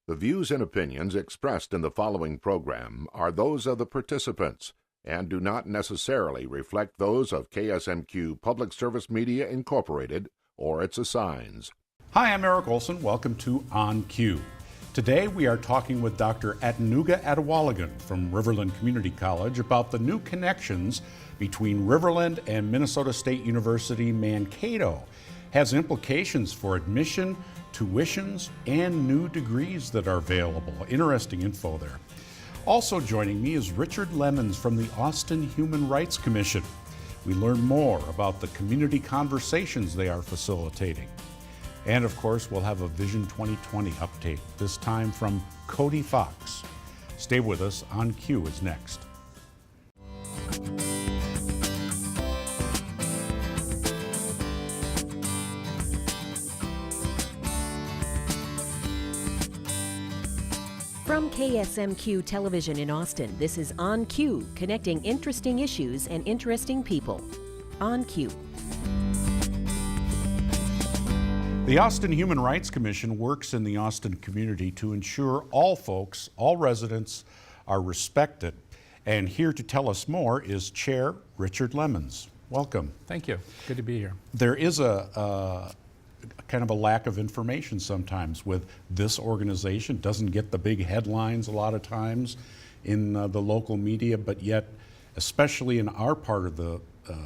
The views and opinions expressed in the following program are those of the participants and do not necessarily reflect those of KSMQ Public Service Media Incorporated or its assigns. Hi, I'm Eric Olson. Welcome to On Cue. Today we are talking with Dr. Adenuga Atewologun from Riverland Community College about the new connections between Riverland and Minnesota State University Mankato. Has implications for admission, tuitions, and new degrees that are available. Interesting info there. Also joining me is Richard Lemons from the Austin Human Rights Commission. We learn more about the community conversations they are facilitating. And of course, we'll have a Vision 2020 update, this time from Cody Fox. Stay with us. On Cue is next. From KSMQ Television in Austin, this is On Cue, connecting interesting issues and interesting people. On Cue. The Austin Human Rights Commission works in the Austin community to ensure all folks, all residents, are respected. And here to tell us more is Chair Richard Lemons. Welcome. Thank you. Good to be here. There is a kind of a lack of information sometimes with this organization. Doesn't get the big headlines a lot of times in the local media, but yet, especially in our part of the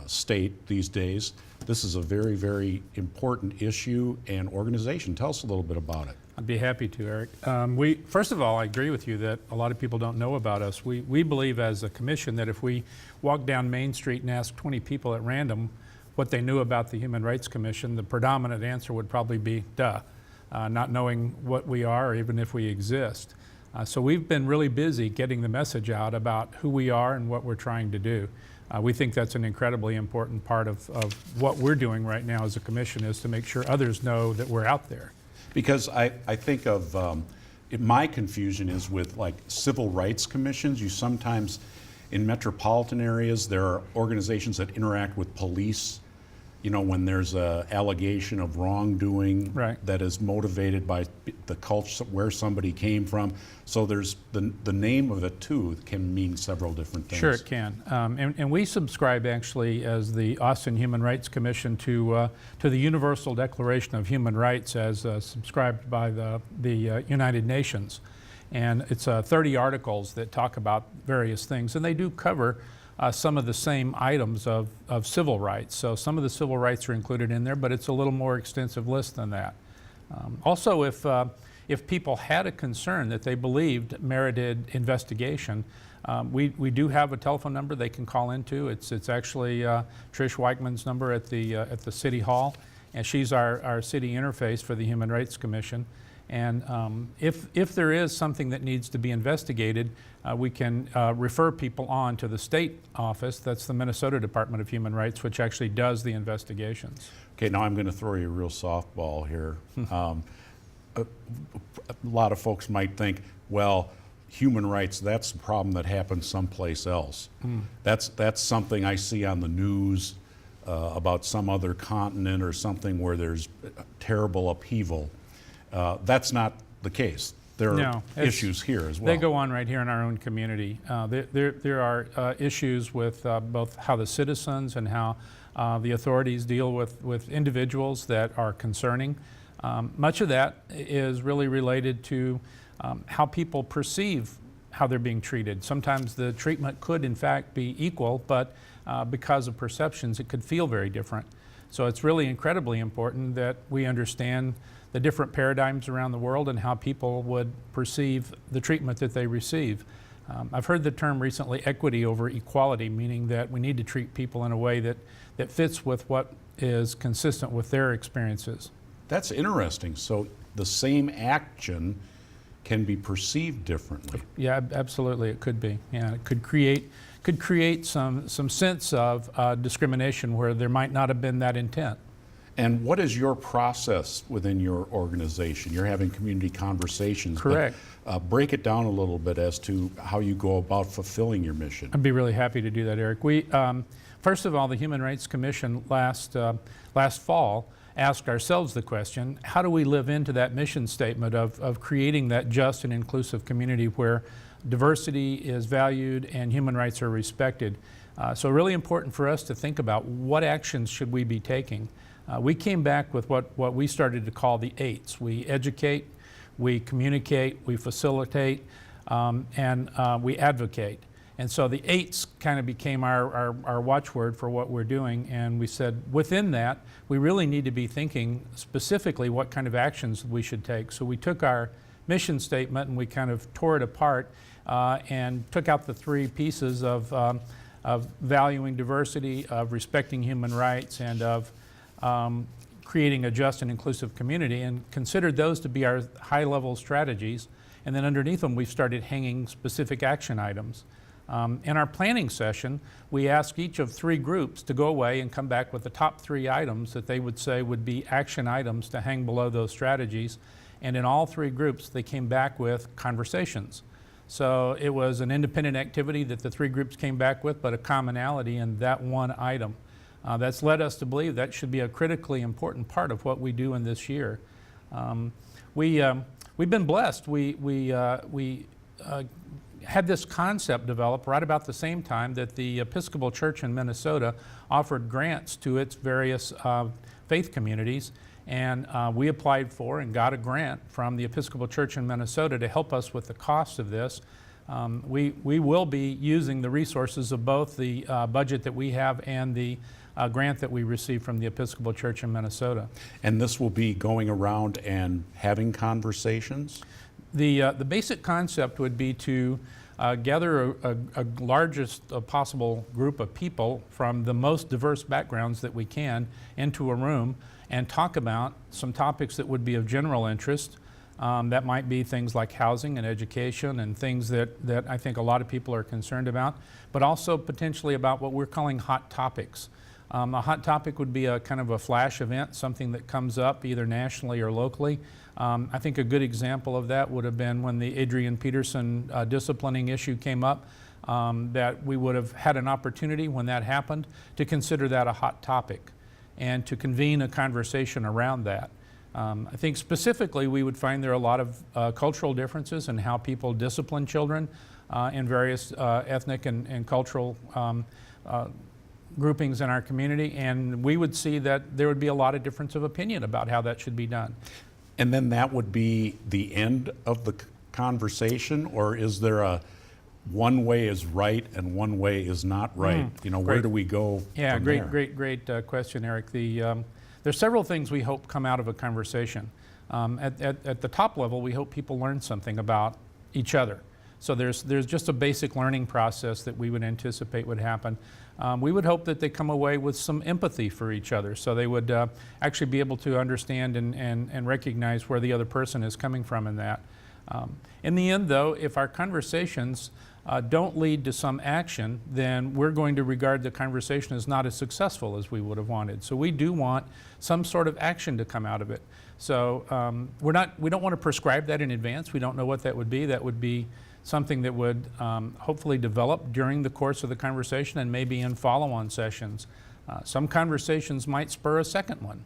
state these days, this is a very, very important issue and organization. Tell us a little bit about it. I'd be happy to, Eric. First of all, I agree with you that a lot of people don't know about us. We believe as a commission that if we walk down Main Street and ask 20 people at random what they knew about the Human Rights Commission, the predominant answer would probably be, duh, not knowing what we are or even if we exist. So we've been really busy getting the message out about who we are and what we're trying to do. We think that's an incredibly important part of what we're doing right now as a commission, is to make sure others know that we're out there. Because I think of, my confusion is with like civil rights commissions. You sometimes, in metropolitan areas, there are organizations that interact with police, you know, when there's an allegation of wrongdoing that is motivated by the culture, where somebody came from. So there's the name of it too can mean several different things. Sure, it can. And we subscribe actually as the Austin Human Rights Commission to the Universal Declaration of Human Rights as subscribed by the United Nations. And it's 30 articles that talk about various things, and they do cover some of the same items of civil rights. So some of the civil rights are included in there, but it's a little more extensive list than that. Also, if people had a concern that they believed merited investigation, we do have a telephone number they can call into. It's actually Trish Weichman's number at the City Hall, and she's our city interface for the Human Rights Commission. And if there is something that needs to be investigated, we can refer people on to the state office. That's the Minnesota Department of Human Rights, which actually does the investigations. Okay, now I'm going to throw you a real softball here. A lot of folks might think, well, human rights, that's a problem that happens someplace else. That's something I see on the news about some other continent or something where there's terrible upheaval. That's not the case. There are issues here as well. They go on right here in our own community. There are issues with both how the citizens and how the authorities deal with individuals that are concerning. Much of that is really related to how people perceive how they're being treated. Sometimes the treatment could in fact be equal, but because of perceptions it could feel very different. So it's really incredibly important that we understand the different paradigms around the world and how people would perceive the treatment that they receive. I've heard the term recently, equity over equality, meaning that we need to treat people in a way that fits with what is consistent with their experiences. That's interesting. So the same action can be perceived differently. Yeah, absolutely, it could be. Yeah, it could create some sense of discrimination where there might not have been that intent. And what is your process within your organization? You're having community conversations. Correct. But, break it down a little bit as to how you go about fulfilling your mission. I'd be really happy to do that, Eric. We, first of all, the Human Rights Commission last fall asked ourselves the question, how do we live into that mission statement of creating that just and inclusive community where diversity is valued and human rights are respected? So really important for us to think about what actions should we be taking. We came back with what we started to call the 8s. We educate, we communicate, we facilitate, and we advocate. And so the 8s kind of became our watchword for what we're doing, and we said within that, we really need to be thinking specifically what kind of actions we should take. So we took our mission statement and we kind of tore it apart and took out the 3 pieces of valuing diversity, of respecting human rights, and of creating a just and inclusive community, and considered those to be our high-level strategies. And then underneath them, we've started hanging specific action items. In our planning session, we asked each of 3 groups to go away and come back with the top 3 items that they would say would be action items to hang below those strategies. And in all 3 groups, they came back with conversations. So it was an independent activity that the 3 groups came back with, but a commonality in that one item. That's led us to believe that should be a critically important part of what we do in this year. We've been blessed. We had this concept develop right about the same time that the Episcopal Church in Minnesota offered grants to its various faith communities, and we applied for and got a grant from the Episcopal Church in Minnesota to help us with the cost of this. We will be using the resources of both the budget that we have and the grant that we received from the Episcopal Church in Minnesota. And this will be going around and having conversations? The basic concept would be to gather a largest possible group of people from the most diverse backgrounds that we can into a room and talk about some topics that would be of general interest. That might be things like housing and education and things that I think a lot of people are concerned about, but also potentially about what we're calling hot topics. A hot topic would be a kind of a flash event, something that comes up either nationally or locally. I think a good example of that would have been when the Adrian Peterson disciplining issue came up, that we would have had an opportunity when that happened to consider that a hot topic and to convene a conversation around that. I think specifically we would find there are a lot of cultural differences in how people discipline children in various ethnic and cultural groupings in our community, and we would see that there would be a lot of difference of opinion about how that should be done. And then that would be the end of the conversation, or is there a one way is right and one way is not right? You know, where do we go Yeah, from great question, Eric. There's several things we hope come out of a conversation. At the top level, we hope people learn something about each other. So there's just a basic learning process that we would anticipate would happen. We would hope that they come away with some empathy for each other, so they would actually be able to understand and recognize where the other person is coming from in that. In the end, though, if our conversations don't lead to some action, then we're going to regard the conversation as not as successful as we would have wanted. So we do want some sort of action to come out of it. So we don't want to prescribe that in advance. We don't know what that would be. That would be something that would hopefully develop during the course of the conversation and maybe in follow-on sessions. Some conversations might spur a second one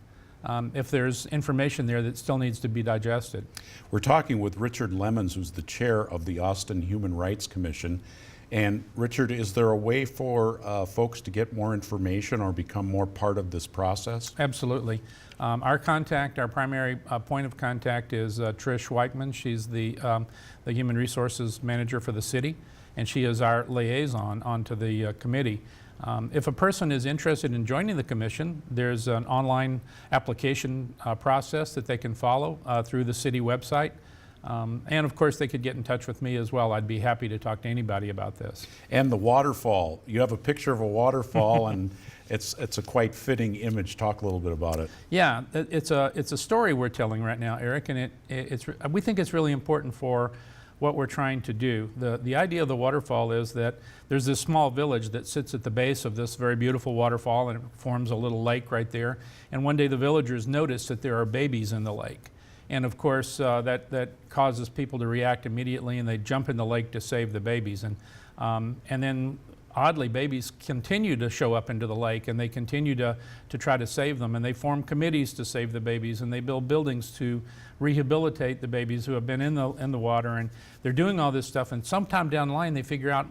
if there's information there that still needs to be digested. We're talking with Richard Lemons, who's the chair of the Austin Human Rights Commission. And Richard, is there a way for folks to get more information or become more part of this process? Absolutely. Our primary point of contact is Trish Weichman. She's the Human Resources Manager for the city, and she is our liaison onto the committee. If a person is interested in joining the commission, there's an online application process that they can follow through the city website. And of course, they could get in touch with me as well. I'd be happy to talk to anybody about this. And the waterfall. You have a picture of a waterfall, and it's a quite fitting image. Talk a little bit about it. Yeah, it's a story we're telling right now, Eric, and we think it's really important for what we're trying to do. The idea of the waterfall is that there's this small village that sits at the base of this very beautiful waterfall, and it forms a little lake right there. And one day the villagers notice that there are babies in the lake. And of course, that causes people to react immediately, and they jump in the lake to save the babies. And then oddly, babies continue to show up into the lake, and they continue to try to save them, and they form committees to save the babies, and they build buildings to rehabilitate the babies who have been in the water, and they're doing all this stuff, and sometime down the line they figure out,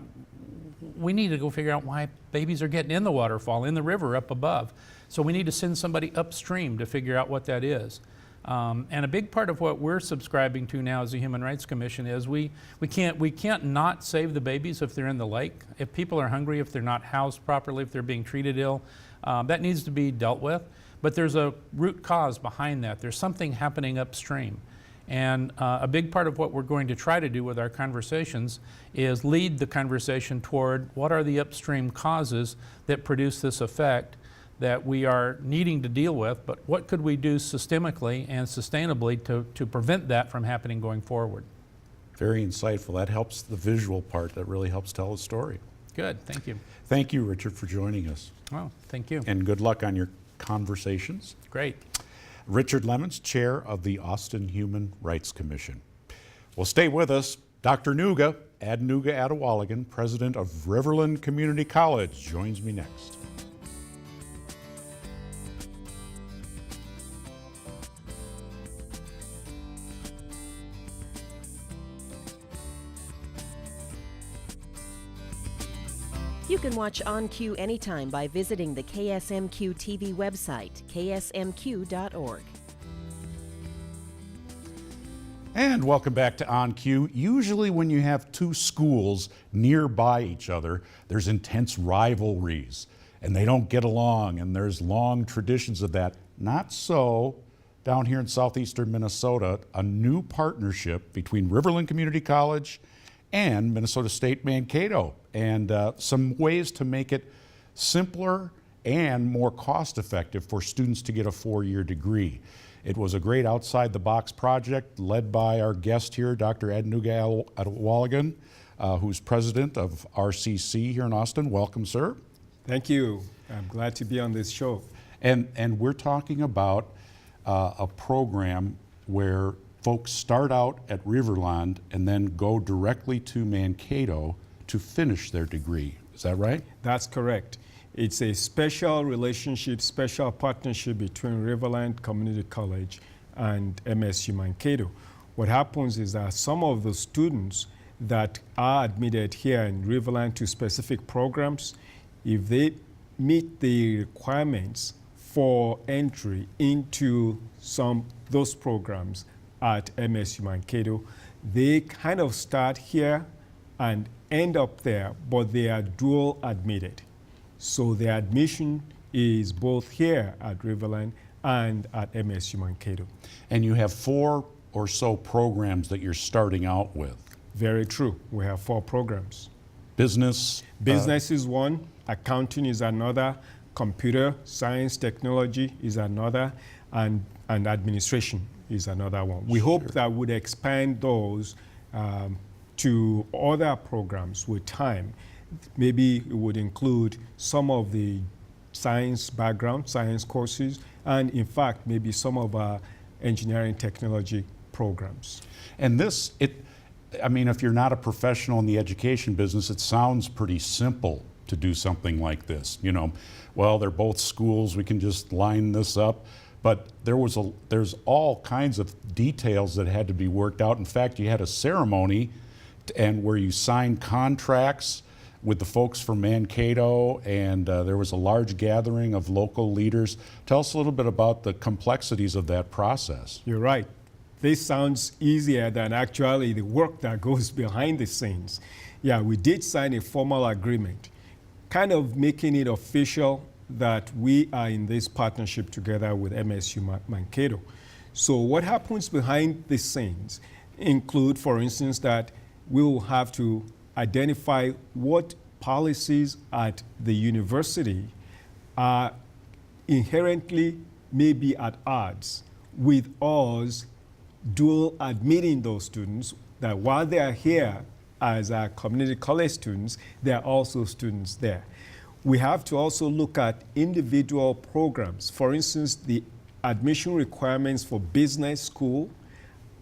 we need to go figure out why babies are getting in the waterfall, in the river up above. So we need to send somebody upstream to figure out what that is. And a big part of what we're subscribing to now as the Human Rights Commission is we can't not save the babies if they're in the lake. If people are hungry, if they're not housed properly, if they're being treated ill, that needs to be dealt with. But there's a root cause behind that. There's something happening upstream. And a big part of what we're going to try to do with our conversations is lead the conversation toward what are the upstream causes that produce this effect that we are needing to deal with, but what could we do systemically and sustainably to prevent that from happening going forward? Very insightful. That helps the visual part. That really helps tell the story. Good, thank you. Thank you, Richard, for joining us. Well, thank you. And good luck on your conversations. Great. Richard Lemons, Chair of the Austin Human Rights Commission. Well, stay with us. Dr. Adenuga Atewologun, President of Riverland Community College, joins me next. You can watch On Cue anytime by visiting the KSMQ TV website, ksmq.org. And welcome back to On Cue. Usually when you have two schools nearby each other, there's intense rivalries and they don't get along, and there's long traditions of that. Not so down here in southeastern Minnesota. A new partnership between Riverland Community College and Minnesota State Mankato, and some ways to make it simpler and more cost-effective for students to get a four-year degree. It was a great outside-the-box project led by our guest here, Dr. Adenuga Atewologun, who's president of RCC here in Austin. Welcome, sir. Thank you. I'm glad to be on this show. And we're talking about a program where folks start out at Riverland and then go directly to Mankato to finish their degree. Is that right? That's correct. It's a special relationship, special partnership between Riverland Community College and MSU Mankato. What happens is that some of the students that are admitted here in Riverland to specific programs, if they meet the requirements for entry into those programs at MSU Mankato, they kind of start here and end up there, but they are dual admitted. So their admission is both here at Riverland and at MSU Mankato. And you have 4 or so programs that you're starting out with. Very true. We have 4 programs. Business is one, accounting is another, computer science technology is another, and administration is another one. We hope that would expand those to other programs with time. Maybe it would include some of the science background, science courses, and in fact, maybe some of our engineering technology programs. And I mean, if you're not a professional in the education business, it sounds pretty simple to do something like this. You know, well, they're both schools, we can just line this up. But there's all kinds of details that had to be worked out. In fact, you had a ceremony and where you signed contracts with the folks from Mankato, and there was a large gathering of local leaders. Tell us a little bit about the complexities of that process. You're right. This sounds easier than actually the work that goes behind the scenes. Yeah, we did sign a formal agreement, kind of making it official that we are in this partnership together with MSU Mankato. So what happens behind the scenes include, for instance, that we will have to identify what policies at the university are inherently maybe at odds with us dual admitting those students, that while they are here as our community college students, they are also students there. We have to also look at individual programs. For instance, the admission requirements for business school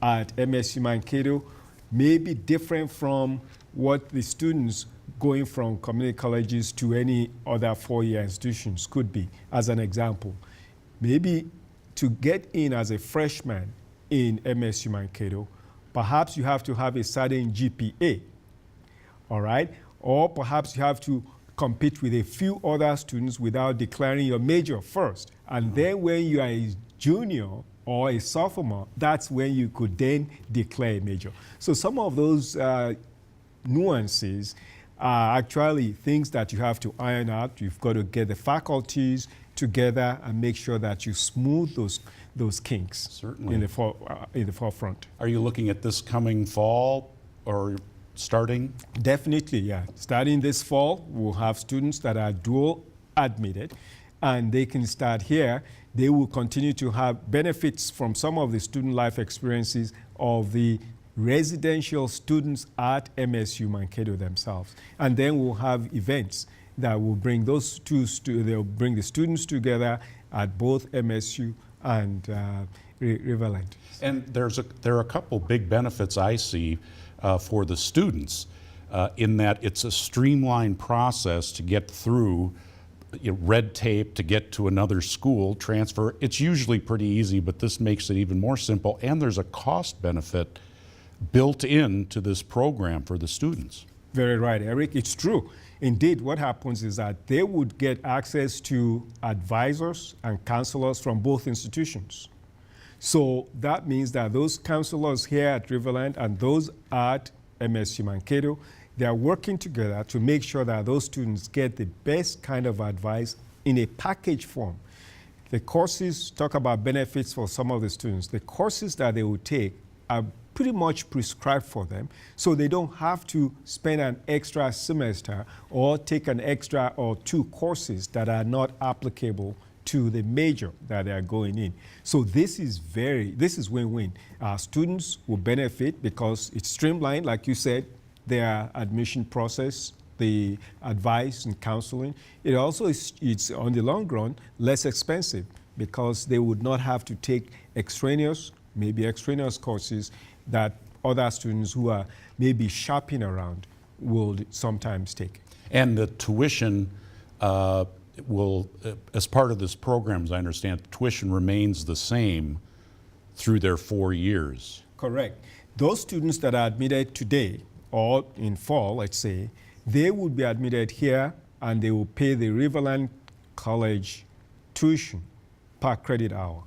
at MSU Mankato may be different from what the students going from community colleges to any other four-year institutions could be, as an example. Maybe to get in as a freshman in MSU Mankato, perhaps you have to have a certain GPA, all right? Or perhaps you have to compete with a few other students without declaring your major first. And then when you are a junior or a sophomore, that's when you could then declare a major. So some of those nuances are actually things that you have to iron out. You've got to get the faculties together and make sure that you smooth those kinks. Certainly. In the forefront. Are you looking at this coming fall or starting? Definitely, yeah. Starting this fall, we'll have students that are dual admitted, and they can start here. They will continue to have benefits from some of the student life experiences of the residential students at MSU Mankato themselves. And then we'll have events that will bring those they'll bring the students together at both MSU and Riverland. And there are a couple big benefits I see for the students in that it's a streamlined process to get through red tape to get to another school, transfer. It's usually pretty easy, but this makes it even more simple. And there's a cost benefit built into this program for the students. Very right, Eric. It's true. Indeed, what happens is that they would get access to advisors and counselors from both institutions. So that means that those counselors here at Riverland and those at MSU Mankato, they are working together to make sure that those students get the best kind of advice in a package form. The courses talk about benefits for some of the students. The courses that they will take are pretty much prescribed for them, so they don't have to spend an extra semester or take an extra or two courses that are not applicable to the major that they are going in. So this is win-win. Students will benefit because it's streamlined, like you said, their admission process, the advice and counseling. It also it's on the long run less expensive because they would not have to take maybe extraneous courses that other students who are maybe shopping around will sometimes take. And the tuition will, as part of this program, as I understand, the tuition remains the same through their 4 years. Correct. Those students that are admitted today, or in fall, let's say, they will be admitted here and they will pay the Riverland College tuition per credit hour.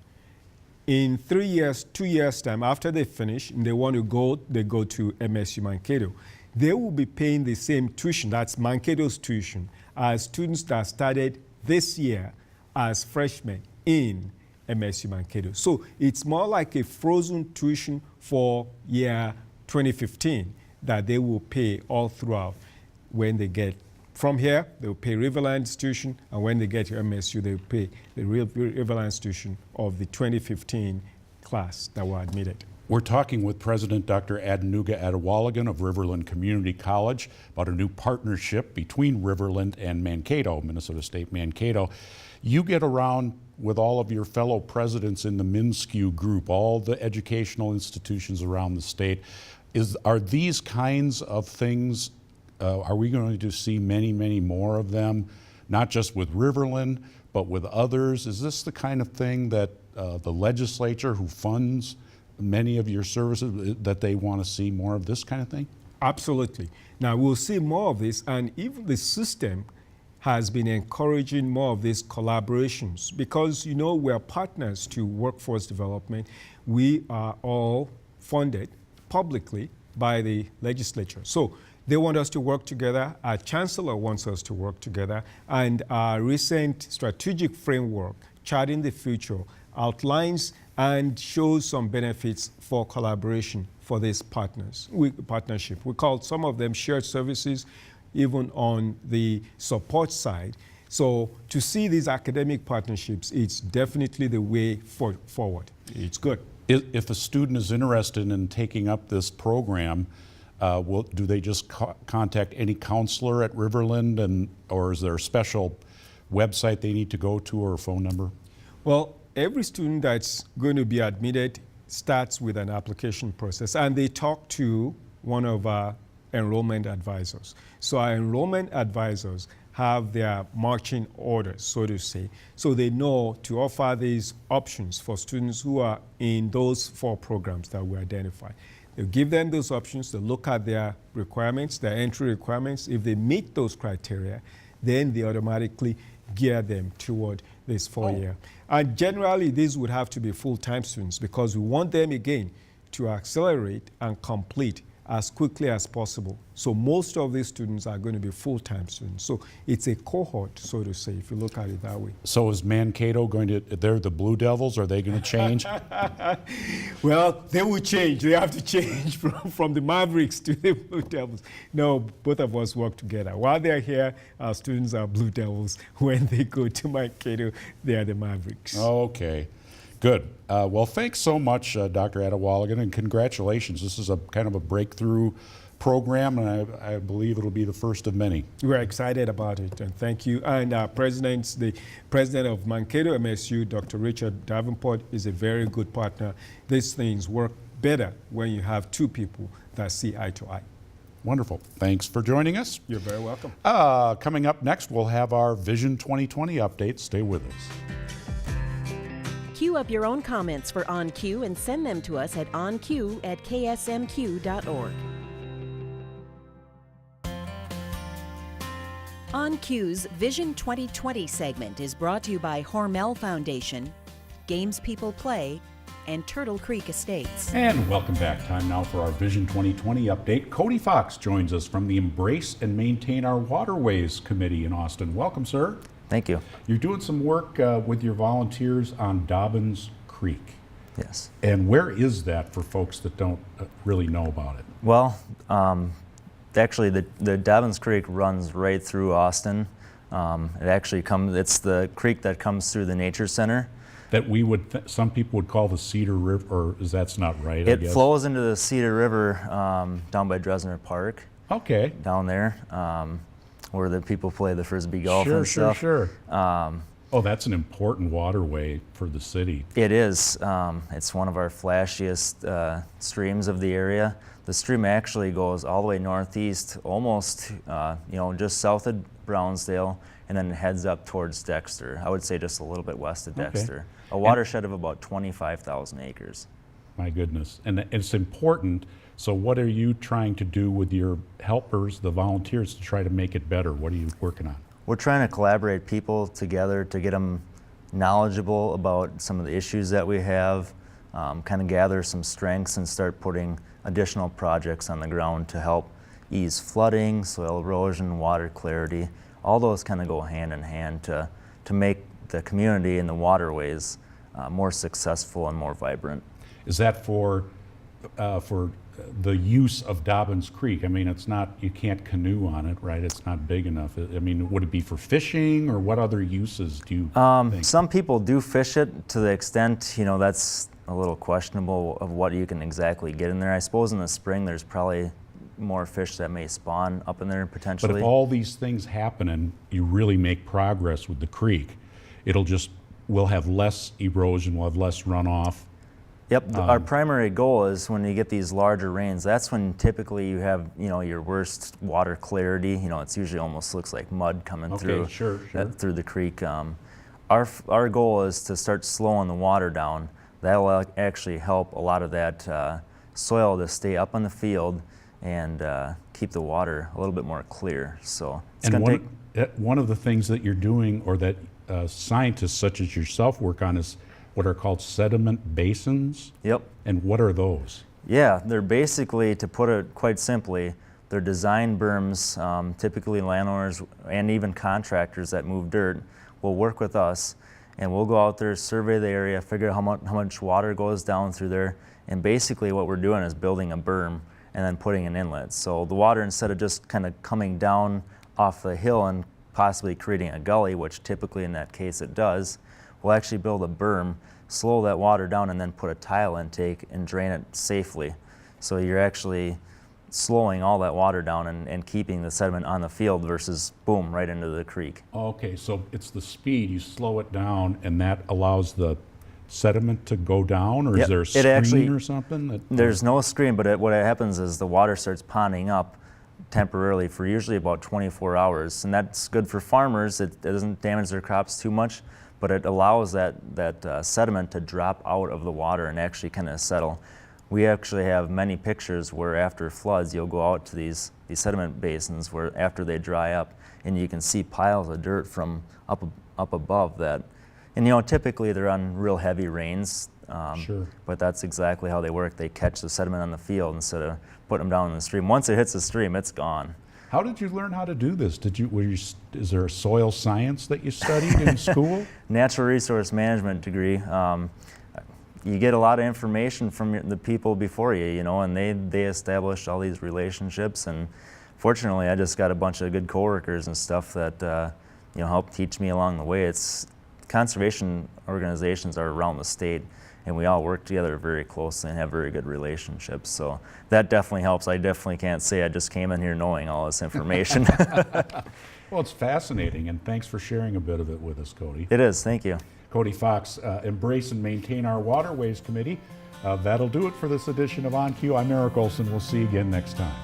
In 3 years, 2 years' time, after they finish and they want to go, they go to MSU Mankato. They will be paying the same tuition, that's Mankato's tuition, as students that started this year as freshmen in MSU Mankato. So it's more like a frozen tuition for year 2015 that they will pay all throughout. When they get from here, they will pay Riverland's tuition, and when they get to MSU, they will pay the Riverland's tuition of the 2015 class that were admitted. We're talking with President Dr. Adenuga Atewologun of Riverland Community College about a new partnership between Riverland and Mankato, Minnesota State Mankato. You get around with all of your fellow presidents in the MINSCU group, all the educational institutions around the state. Are these kinds of things, are we going to see many, many more of them, not just with Riverland, but with others? Is this the kind of thing that the legislature who funds many of your services, that they want to see more of this kind of thing? Absolutely. Now, we'll see more of this, and even the system has been encouraging more of these collaborations because, you know, we're partners to workforce development. We are all funded publicly by the legislature. So they want us to work together. Our chancellor wants us to work together. And our recent strategic framework, Charting the Future, outlines and shows some benefits for collaboration for these partnership. We call some of them shared services, even on the support side. So to see these academic partnerships, it's definitely the way forward. It's good. If a student is interested in taking up this program, do they just contact any counselor at Riverland, or is there a special website they need to go to or a phone number? Well, every student that's going to be admitted starts with an application process, and they talk to one of our enrollment advisors. So our enrollment advisors have their marching orders, so to say, so they know to offer these options for students who are in those 4 programs that we identify. They give them those options to look at their requirements, their entry requirements. If they meet those criteria, then they automatically gear them toward this 4-year. And generally, these would have to be full-time students because we want them, again, to accelerate and complete as quickly as possible. So most of these students are going to be full-time students. So it's a cohort, so to say, if you look at it that way. So is Mankato going to, they're the Blue Devils, are they going to change? Well, they will change. They have to change from the Mavericks to the Blue Devils. No, both of us work together. While they're here, our students are Blue Devils. When they go to Mankato, they are the Mavericks. Okay. Good. Well, thanks so much, Dr. Atewologun, and congratulations. This is a kind of a breakthrough program, and I believe it'll be the first of many. We're excited about it, and thank you. And our president, the president of Mankato MSU, Dr. Richard Davenport, is a very good partner. These things work better when you have 2 people that see eye to eye. Wonderful. Thanks for joining us. You're very welcome. Coming up next, we'll have our Vision 2020 update. Stay with us. Queue up your own comments for On Cue and send them to us at onq@ksmq.org. On Cue's Vision 2020 segment is brought to you by Hormel Foundation, Games People Play, and Turtle Creek Estates. And welcome back. Time now for our Vision 2020 update. Cody Fox joins us from the Embrace and Maintain Our Waterways Committee in Austin. Welcome, sir. Thank you. You're doing some work with your volunteers on Dobbins Creek. Yes. And where is that for folks that don't really know about it? Well, actually, the Dobbins Creek runs right through Austin. It's the creek that comes through the Nature Center. That we would, some people would call the Cedar River, or is that's not right? It flows into the Cedar River down by Dresner Park. Okay. Down there. Where the people play the frisbee golf and stuff. Sure. Oh, that's an important waterway for the city. It is. It's one of our flashiest streams of the area. The stream actually goes all the way northeast, almost, just south of Brownsdale, and then heads up towards Dexter. I would say just a little bit west of Dexter. A watershed of about 25,000 acres. My goodness. And it's important. So what are you trying to do with your helpers, the volunteers, to try to make it better? What are you working on? We're trying to collaborate people together to get them knowledgeable about some of the issues that we have, kind of gather some strengths and start putting additional projects on the ground to help ease flooding, soil erosion, water clarity. All those kind of go hand in hand to make the community and the waterways more successful and more vibrant. Is that for the use of Dobbins Creek? I mean, it's not, you can't canoe on it, right? It's not big enough. I mean, would it be for fishing, or what other uses do you think? Some people do fish it to the extent, that's a little questionable of what you can exactly get in there. I suppose in the spring there's probably more fish that may spawn up in there potentially. But if all these things happen and you really make progress with the creek, we'll have less erosion, we'll have less runoff. Yep, our primary goal is when you get these larger rains, that's when typically you have, your worst water clarity. It's usually almost looks like mud coming through through the creek. Our goal is to start slowing the water down. That will actually help a lot of that soil to stay up on the field and keep the water a little bit more clear. So it's going to take. One of the things that you're doing, or that scientists such as yourself work on, is what are called sediment basins? Yep. And what are those? Yeah, they're basically, to put it quite simply, they're design berms. Typically landowners and even contractors that move dirt will work with us, and we'll go out there, survey the area, figure out how much water goes down through there, and basically what we're doing is building a berm and then putting an inlet. So the water, instead of just kind of coming down off the hill and possibly creating a gully, which typically in that case it does, we'll actually build a berm, slow that water down, and then put a tile intake and drain it safely. So you're actually slowing all that water down and keeping the sediment on the field versus boom, right into the creek. Okay, so it's the speed, you slow it down, and that allows the sediment to go down, or is there a screen or something? There's no screen, but what happens is the water starts ponding up temporarily for usually about 24 hours. And that's good for farmers. It doesn't damage their crops too much, but it allows that sediment to drop out of the water and actually kind of settle. We actually have many pictures where after floods, you'll go out to these sediment basins where after they dry up, and you can see piles of dirt from up above that. And typically they're on real heavy rains, Sure. but that's exactly how they work. They catch the sediment on the field instead of putting them down in the stream. Once it hits the stream, it's gone. How did you learn how to do this? Is there a soil science that you studied in school? Natural resource management degree. You get a lot of information from the people before you, and they established all these relationships. And fortunately, I just got a bunch of good coworkers and stuff that helped teach me along the way. Conservation organizations are around the state, and we all work together very closely and have very good relationships. So that definitely helps. I definitely can't say I just came in here knowing all this information. Well, it's fascinating, and thanks for sharing a bit of it with us, Cody. It is. Thank you. Cody Fox, Embrace and Maintain Our Waterways Committee. That'll do it for this edition of On Cue. I'm Eric Olson. We'll see you again next time.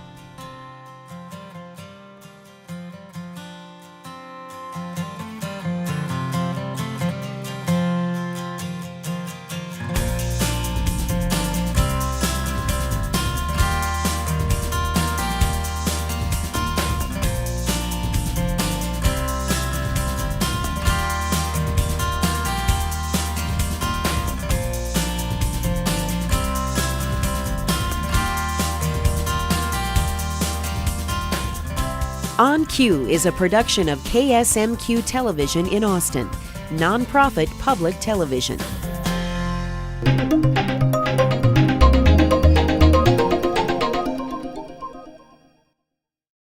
On Cue is a production of KSMQ Television in Austin, nonprofit public television.